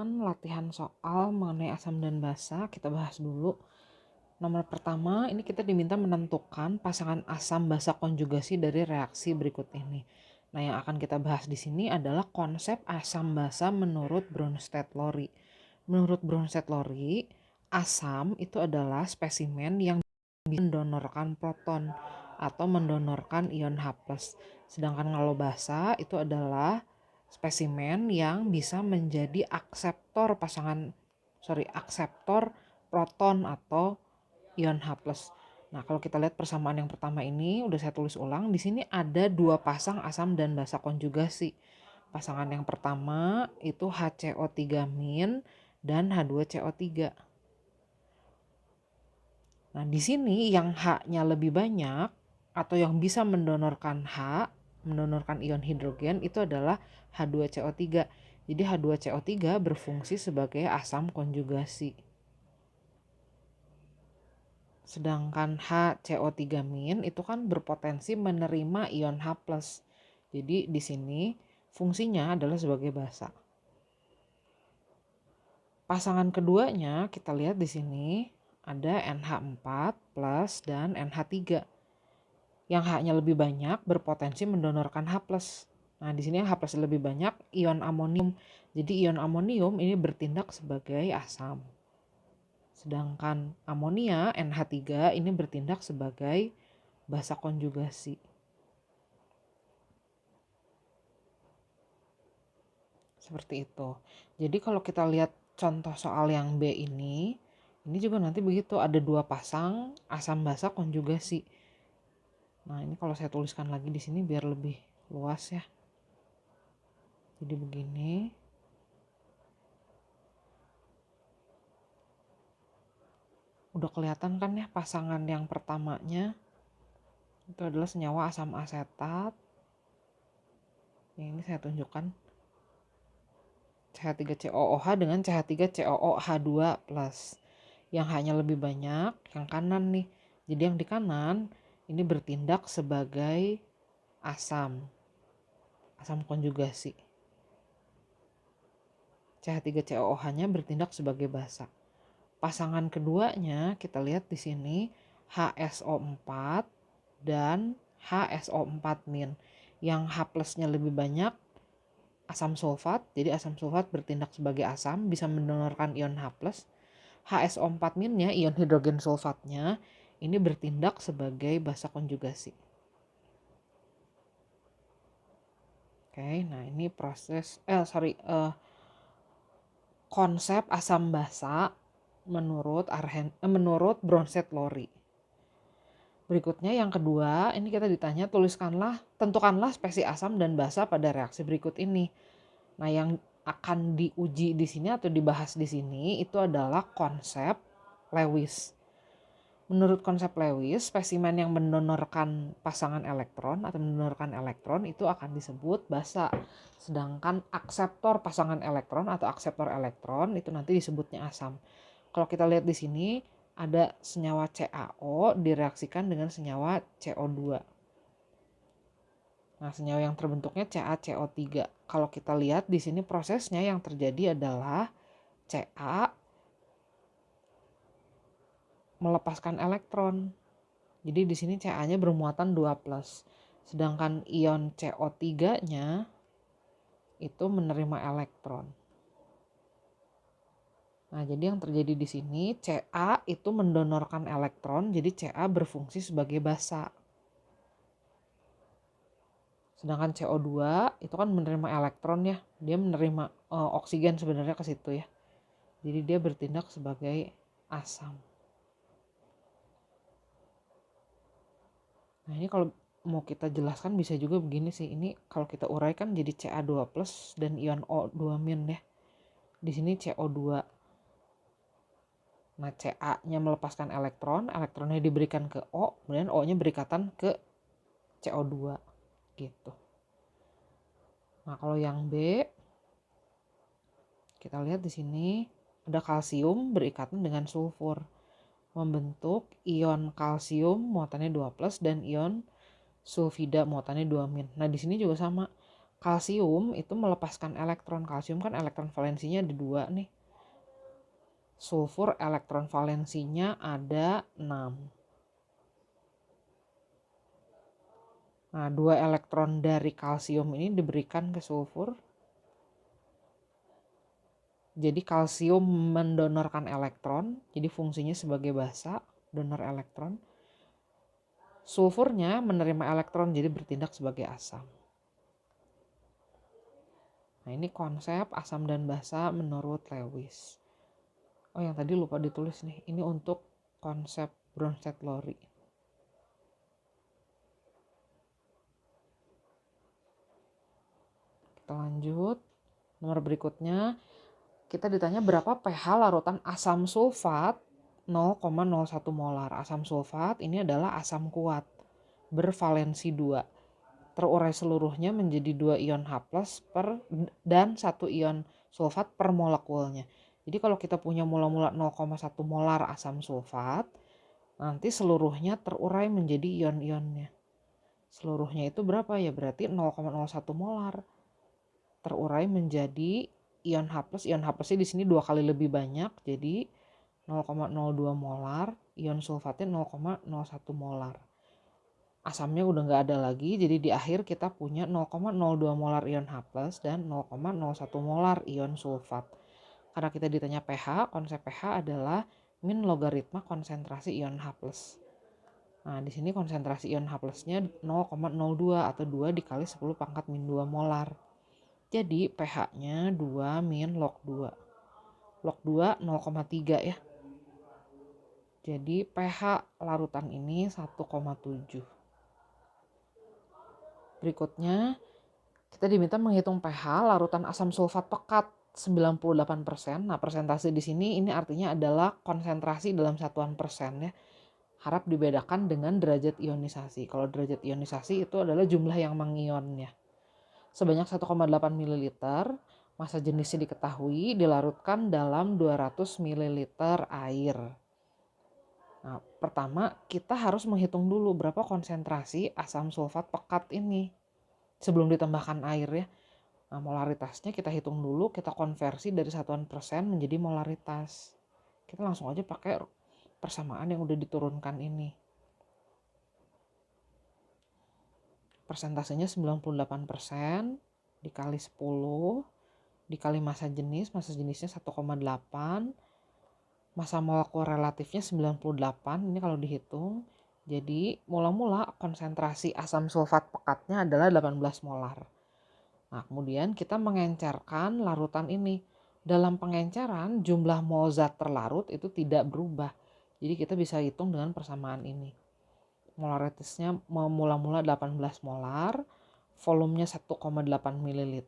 Latihan soal mengenai asam dan basa, kita bahas dulu. Nomor pertama, ini kita diminta menentukan pasangan asam basa konjugasi dari reaksi berikut ini. Nah, yang akan kita bahas di sini adalah konsep asam basa menurut Bronsted-Lowry. Menurut Bronsted-Lowry, asam itu adalah spesimen yang mendonorkan proton atau mendonorkan ion H+. Sedangkan kalau basa itu adalah spesimen yang bisa menjadi akseptor proton atau ion H+. Nah, kalau kita lihat persamaan yang pertama ini udah saya tulis ulang. Di sini ada dua pasang asam dan basa konjugasi. Pasangan yang pertama itu HCO3- dan H2CO3. Nah, di sini yang H-nya lebih banyak atau yang bisa mendonorkan ion hidrogen itu adalah H2CO3. Jadi H2CO3 berfungsi sebagai asam konjugasi. Sedangkan HCO3- itu kan berpotensi menerima ion H+. Jadi di sini fungsinya adalah sebagai basa. Pasangan keduanya kita lihat di sini ada NH4+ dan NH3. Yang H-nya lebih banyak berpotensi mendonorkan H+. Nah, di sini yang H+ lebih banyak ion amonium. Jadi ion amonium ini bertindak sebagai asam. Sedangkan amonia NH3 ini bertindak sebagai basa konjugasi. Seperti itu. Jadi kalau kita lihat contoh soal yang B ini juga nanti begitu, ada dua pasang asam basa konjugasi. Nah, ini kalau saya tuliskan lagi di sini biar lebih luas ya. Jadi begini. Udah kelihatan kan ya pasangan yang pertamanya itu adalah senyawa asam asetat. Yang ini saya tunjukkan. CH3COOH dengan CH3COOH2+. Yang H-nya lebih banyak, yang kanan nih. Jadi yang di kanan ini bertindak sebagai asam konjugasi. CH3COOH-nya bertindak sebagai basa. Pasangan keduanya kita lihat di sini HSO4 dan HSO4-. Yang H+-nya lebih banyak asam sulfat. Jadi asam sulfat bertindak sebagai asam, bisa mendonorkan ion H+. HSO4-nya ion hidrogen sulfatnya ini bertindak sebagai basa konjugasi. Oke, nah ini konsep asam basa menurut Bronsted-Lowry. Berikutnya yang kedua, ini kita ditanya tentukanlah spesies asam dan basa pada reaksi berikut ini. Nah, yang akan diuji di sini atau dibahas di sini itu adalah konsep Lewis. Menurut konsep Lewis, spesimen yang mendonorkan pasangan elektron atau mendonorkan elektron itu akan disebut basa. Sedangkan akseptor pasangan elektron atau akseptor elektron itu nanti disebutnya asam. Kalau kita lihat di sini ada senyawa CaO direaksikan dengan senyawa CO2. Nah, senyawa yang terbentuknya CaCO3. Kalau kita lihat di sini prosesnya yang terjadi adalah Ca melepaskan elektron. Jadi di sini Ca-nya bermuatan 2+. Sedangkan ion CO3-nya itu menerima elektron. Nah, jadi yang terjadi di sini Ca itu mendonorkan elektron, jadi Ca berfungsi sebagai basa. Sedangkan CO2 itu kan menerima elektron ya, dia menerima oksigen sebenarnya ke situ ya. Jadi dia bertindak sebagai asam. Nah, ini kalau mau kita jelaskan bisa juga begini sih. Ini kalau kita uraikan jadi Ca2+ dan ion O2- ya. Di sini CO2. Nah, Ca-nya melepaskan elektron, elektronnya diberikan ke O, kemudian O-nya berikatan ke CO2 gitu. Nah, kalau yang B kita lihat di sini ada kalsium berikatan dengan sulfur, membentuk ion kalsium muatannya 2+ dan ion sulfida muatannya 2-. Nah, di sini juga sama. Kalsium itu melepaskan elektron. Kalsium kan elektron valensinya ada 2 nih. Sulfur elektron valensinya ada 6. Nah, 2 elektron dari kalsium ini diberikan ke sulfur. Jadi kalsium mendonorkan elektron, jadi fungsinya sebagai basa, donor elektron. Sulfurnya menerima elektron, jadi bertindak sebagai asam. Nah, ini konsep asam dan basa menurut Lewis. Oh, yang tadi lupa ditulis nih. Ini untuk konsep Bronsted-Lowry. Kita lanjut. Nomor berikutnya, kita ditanya berapa pH larutan asam sulfat 0,01 molar. Asam sulfat ini adalah asam kuat, bervalensi 2. Terurai seluruhnya menjadi 2 ion H+ dan 1 ion sulfat per molekulnya. Jadi kalau kita punya mula-mula 0,1 molar asam sulfat, nanti seluruhnya terurai menjadi ion-ionnya. Seluruhnya itu berapa ya? Berarti 0,01 molar. Terurai menjadi ion H+. Ion H+-nya di sini 2 kali lebih banyak, jadi 0,02 molar. Ion sulfatnya 0,01 molar. Asamnya udah nggak ada lagi, jadi di akhir kita punya 0,02 molar ion H+ dan 0,01 molar ion sulfat. Karena kita ditanya pH, konsep pH adalah min logaritma konsentrasi ion H+. Nah, di sini konsentrasi ion H+-nya 0,02 atau 2 dikali 10 pangkat min 2 molar. Jadi pH-nya 2 min log 2. Log 2 0,3 ya. Jadi pH larutan ini 1,7. Berikutnya, kita diminta menghitung pH larutan asam sulfat pekat 98%. Nah, persentase di sini ini artinya adalah konsentrasi dalam satuan persen ya. Harap dibedakan dengan derajat ionisasi. Kalau derajat ionisasi itu adalah jumlah yang mengionnya. Sebanyak 1,8 ml, massa jenisnya diketahui, dilarutkan dalam 200 ml air. Nah, pertama kita harus menghitung dulu berapa konsentrasi asam sulfat pekat ini sebelum ditambahkan air ya. Nah, molaritasnya kita hitung dulu, kita konversi dari satuan persen menjadi molaritas. Kita langsung aja pakai persamaan yang udah diturunkan ini. Persentasenya 98% dikali 10 dikali massa jenisnya 1,8. Massa molekul relatifnya 98, ini kalau dihitung. Jadi mula-mula konsentrasi asam sulfat pekatnya adalah 18 molar. Nah, kemudian kita mengencerkan larutan ini. Dalam pengenceran jumlah mol zat terlarut itu tidak berubah. Jadi kita bisa hitung dengan persamaan ini. Molaritasnya mula-mula 18 molar, volumenya 1,8 ml.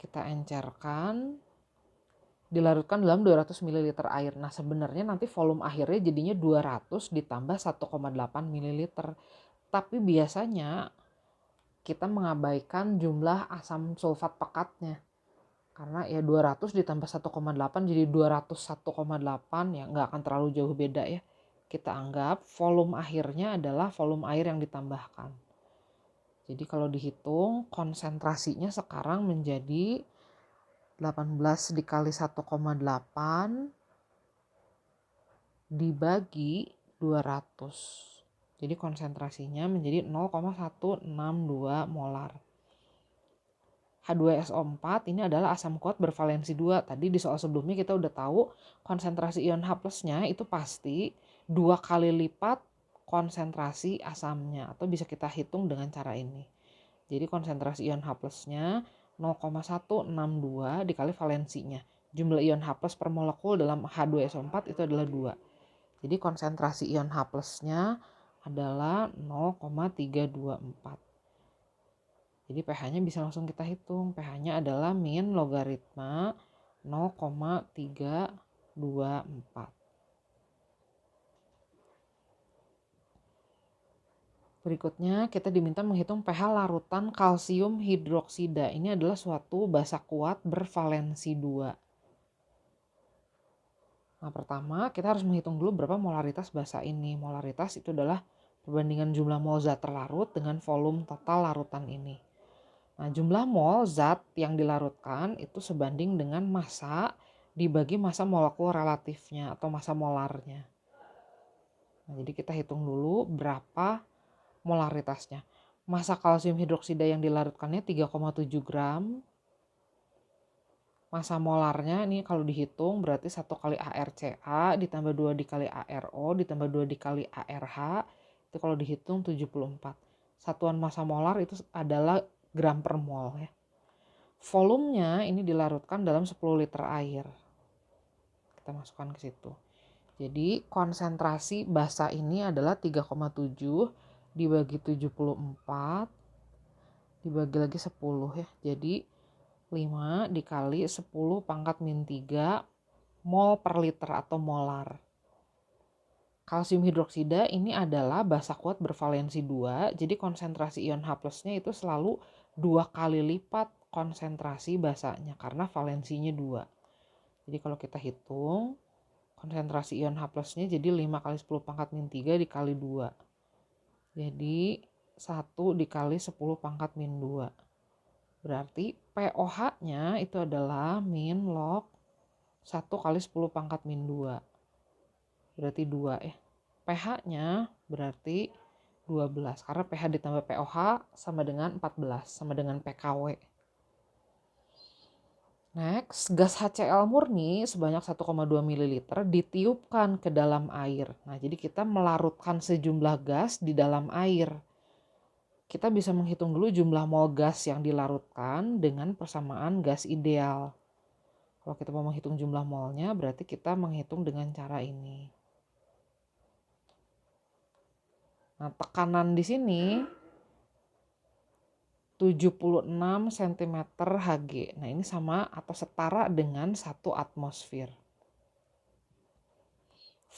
Kita encerkan, dilarutkan dalam 200 ml air. Nah, sebenarnya nanti volume akhirnya jadinya 200 ditambah 1,8 ml. Tapi biasanya kita mengabaikan jumlah asam sulfat pekatnya. Karena ya 200 ditambah 1,8 jadi 201,8 ya nggak akan terlalu jauh beda ya. Kita anggap volume akhirnya adalah volume air yang ditambahkan. Jadi kalau dihitung konsentrasinya sekarang menjadi 18 dikali 1,8 dibagi 200. Jadi konsentrasinya menjadi 0,162 molar. H2SO4 ini adalah asam kuat bervalensi 2. Tadi di soal sebelumnya kita udah tahu konsentrasi ion H+-nya itu pasti 2 kali lipat konsentrasi asamnya. Atau bisa kita hitung dengan cara ini. Jadi konsentrasi ion H+-nya 0,162 dikali valensinya. Jumlah ion H+ per molekul dalam H2SO4 itu adalah 2. Jadi konsentrasi ion H+-nya adalah 0,324. Jadi pH-nya bisa langsung kita hitung. pH-nya adalah min logaritma 0,324. Berikutnya kita diminta menghitung pH larutan kalsium hidroksida. Ini adalah suatu basa kuat bervalensi 2. Nah, pertama kita harus menghitung dulu berapa molaritas basa ini. Molaritas itu adalah perbandingan jumlah mol zat terlarut dengan volume total larutan ini. Nah, jumlah mol zat yang dilarutkan itu sebanding dengan massa dibagi massa molekul relatifnya atau massa molarnya. Nah, jadi kita hitung dulu berapa molaritasnya. Massa kalsium hidroksida yang dilarutkannya 3,7 gram. Massa molarnya ini kalau dihitung berarti 1 kali ArCa ditambah 2 dikali ArO ditambah 2 dikali ArH. Itu kalau dihitung 74. Satuan massa molar itu adalah gram per mol ya. Volumenya ini dilarutkan dalam 10 liter air. Kita masukkan ke situ. Jadi konsentrasi basa ini adalah 3,7 dibagi 74 dibagi lagi 10 ya. Jadi 5 dikali 10 pangkat min 3 mol per liter atau molar. Kalsium hidroksida ini adalah basa kuat bervalensi 2, jadi konsentrasi ion H+-nya itu selalu 2 kali lipat konsentrasi basanya karena valensinya 2. Jadi kalau kita hitung konsentrasi ion H+-nya jadi 5 kali 10 pangkat min 3 dikali 2. Jadi 1 dikali 10 pangkat min 2. Berarti POH-nya itu adalah min log 1 kali 10 pangkat min 2. Berarti 2 ya. pH-nya berarti 12. Karena pH ditambah POH sama dengan 14. Sama dengan pKw. Next, gas HCl murni sebanyak 1,2 ml ditiupkan ke dalam air. Nah, jadi kita melarutkan sejumlah gas di dalam air. Kita bisa menghitung dulu jumlah mol gas yang dilarutkan dengan persamaan gas ideal. Kalau kita mau menghitung jumlah molnya, berarti kita menghitung dengan cara ini. Nah, tekanan di sini 76 cm Hg. Nah, ini sama atau setara dengan 1 atmosfer.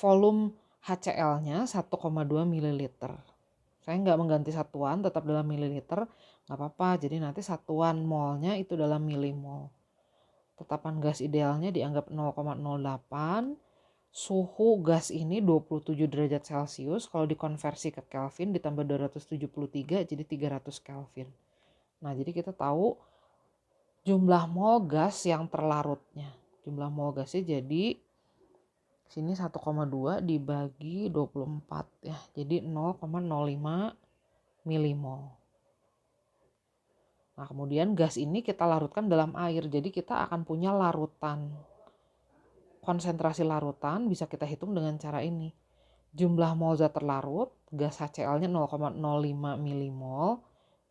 Volume HCl-nya 1,2 ml. Saya nggak mengganti satuan, tetap dalam mililiter, nggak apa-apa. Jadi nanti satuan molnya itu dalam milimol. Tetapan gas idealnya dianggap 0,08. Suhu gas ini 27 derajat Celcius. Kalau dikonversi ke Kelvin ditambah 273 jadi 300 Kelvin. Nah, jadi kita tahu jumlah mol gas yang terlarutnya. Jumlah mol gasnya jadi sini 1,2 dibagi 24 ya. Jadi 0,05 milimol. Nah, kemudian gas ini kita larutkan dalam air. Jadi kita akan punya larutan. Konsentrasi larutan bisa kita hitung dengan cara ini. Jumlah mol zat terlarut, gas HCl-nya 0,05 milimol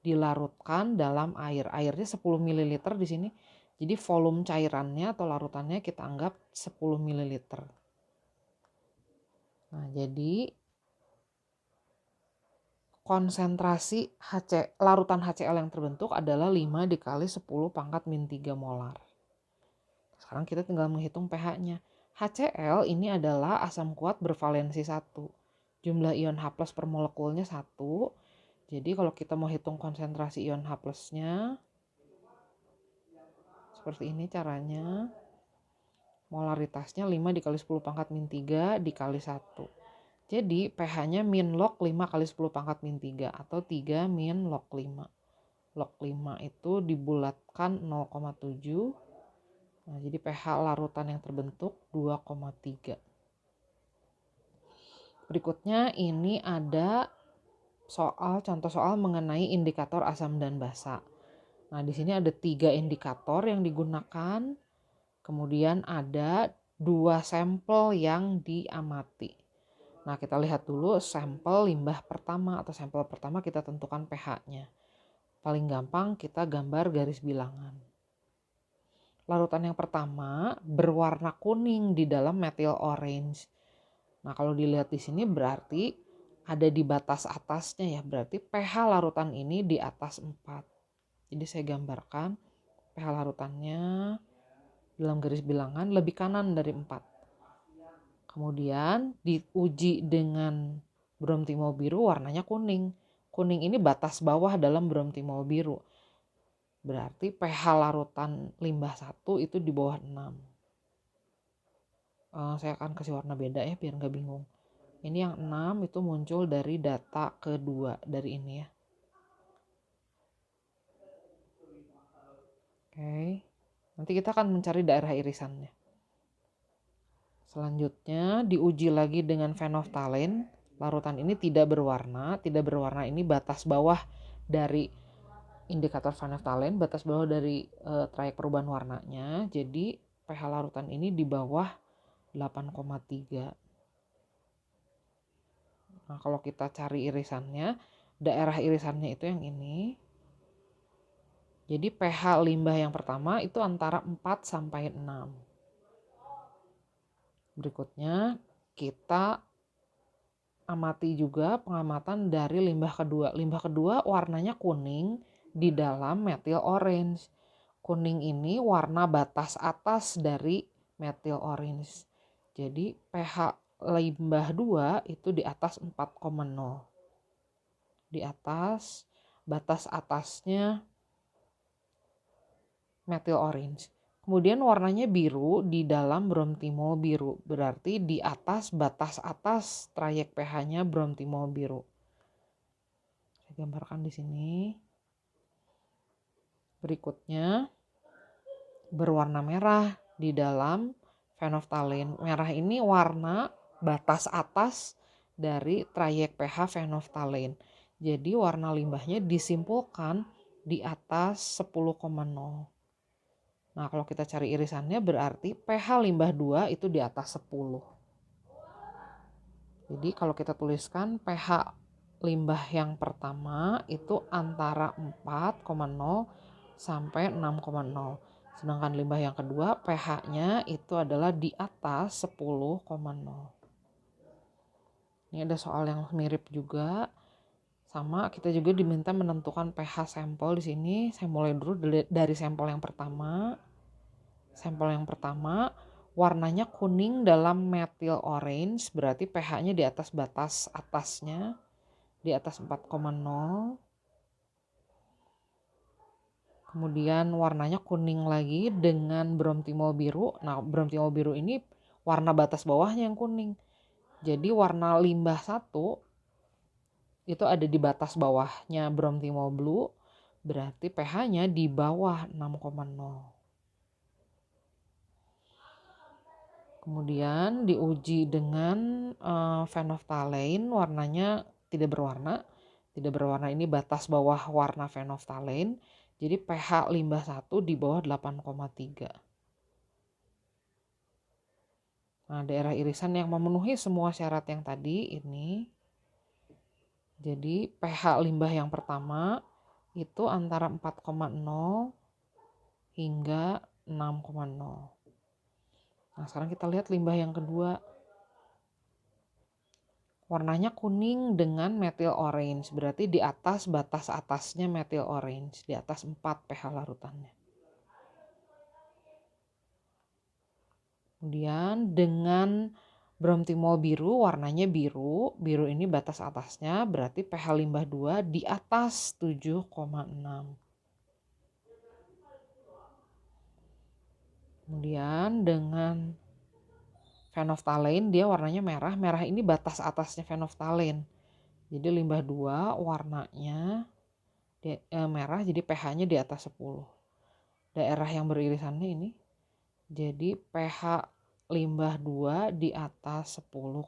dilarutkan dalam air. Airnya 10 ml di sini. Jadi volume cairannya atau larutannya kita anggap 10 ml. Nah, jadi konsentrasi larutan HCl yang terbentuk adalah 5 dikali 10 pangkat min 3 molar. Sekarang kita tinggal menghitung pH-nya. HCl ini adalah asam kuat bervalensi 1. Jumlah ion H+ per molekulnya 1. Jadi kalau kita mau hitung konsentrasi ion H+-nya seperti ini caranya. Molaritasnya 5 dikali 10 pangkat min 3 dikali 1. Jadi pH-nya min log 5 kali 10 pangkat min 3 atau 3 min log 5. Log 5 itu dibulatkan 0,7. Nah, jadi pH larutan yang terbentuk 2,3. Berikutnya ini ada contoh soal mengenai indikator asam dan basa. Nah, di sini ada 3 indikator yang digunakan. Kemudian ada 2 sampel yang diamati. Nah, kita lihat dulu sampel limbah pertama atau sampel pertama kita tentukan pH-nya. Paling gampang kita gambar garis bilangan. Larutan yang pertama berwarna kuning di dalam methyl orange. Nah, kalau dilihat di sini berarti ada di batas atasnya ya. Berarti pH larutan ini di atas 4. Jadi saya gambarkan pH larutannya dalam garis bilangan lebih kanan dari 4. Kemudian diuji dengan bromtimol biru warnanya kuning. Kuning ini batas bawah dalam bromtimol biru. Berarti pH larutan limbah 1 itu di bawah 6. Saya akan kasih warna beda ya biar nggak bingung. Ini yang 6 itu muncul dari data kedua dari ini ya. Oke. Nanti kita akan mencari daerah irisannya. Selanjutnya diuji lagi dengan phenolphthalein. Larutan ini tidak berwarna. Tidak berwarna ini batas bawah dari indikator phenolphthalein, batas bawah dari trayek perubahan warnanya. Jadi pH larutan ini di bawah 8,3. Nah, kalau kita cari irisannya, daerah irisannya itu yang ini. Jadi pH limbah yang pertama itu antara 4 sampai 6. Berikutnya kita amati juga pengamatan dari limbah kedua. Limbah kedua warnanya kuning di dalam methyl orange. Kuning ini warna batas atas dari methyl orange. Jadi pH limbah 2 itu di atas 4,0. Di atas batas atasnya methyl orange. Kemudian warnanya biru di dalam bromthymol biru. Berarti di atas batas atas trayek pH-nya bromthymol biru. Saya gambarkan di sini. Berikutnya berwarna merah di dalam phenolphthalein. Merah ini warna batas atas dari trayek pH phenolphthalein. Jadi warna limbahnya disimpulkan di atas 10,0. Nah, kalau kita cari irisannya berarti pH limbah 2 itu di atas 10. Jadi kalau kita tuliskan pH limbah yang pertama itu antara 4,0 sampai 6,0. Sedangkan limbah yang kedua pH-nya itu adalah di atas 10,0. Ini ada soal yang mirip juga. Sama kita juga diminta menentukan pH sampel di sini. Saya mulai dulu dari sampel yang pertama. Sampel yang pertama warnanya kuning dalam methyl orange, berarti pH-nya di atas batas atasnya, di atas 4,0. Kemudian warnanya kuning lagi dengan bromthymol biru. Nah, bromthymol biru ini warna batas bawahnya yang kuning. Jadi warna limbah 1 itu ada di batas bawahnya bromthymol blue, berarti pH-nya di bawah 6,0. Kemudian diuji dengan phenolphthalein, warnanya tidak berwarna. Tidak berwarna ini batas bawah warna phenolphthalein. Jadi pH limbah 1 di bawah 8,3. Nah, daerah irisan yang memenuhi semua syarat yang tadi ini. Jadi pH limbah yang pertama itu antara 4,0 hingga 6,0. Nah, sekarang kita lihat limbah yang kedua. Warnanya kuning dengan methyl orange, berarti di atas batas atasnya methyl orange, di atas 4 pH larutannya. Kemudian dengan bromthymol biru, warnanya biru. Biru ini batas atasnya, berarti pH limbah 2 di atas 7,6. Kemudian dengan phenolphthalein dia warnanya merah. Merah ini batas atasnya phenolphthalein. Jadi limbah 2 warnanya merah, jadi pH-nya di atas 10. Daerah yang beririsannya ini. Jadi pH limbah 2 di atas 10,0.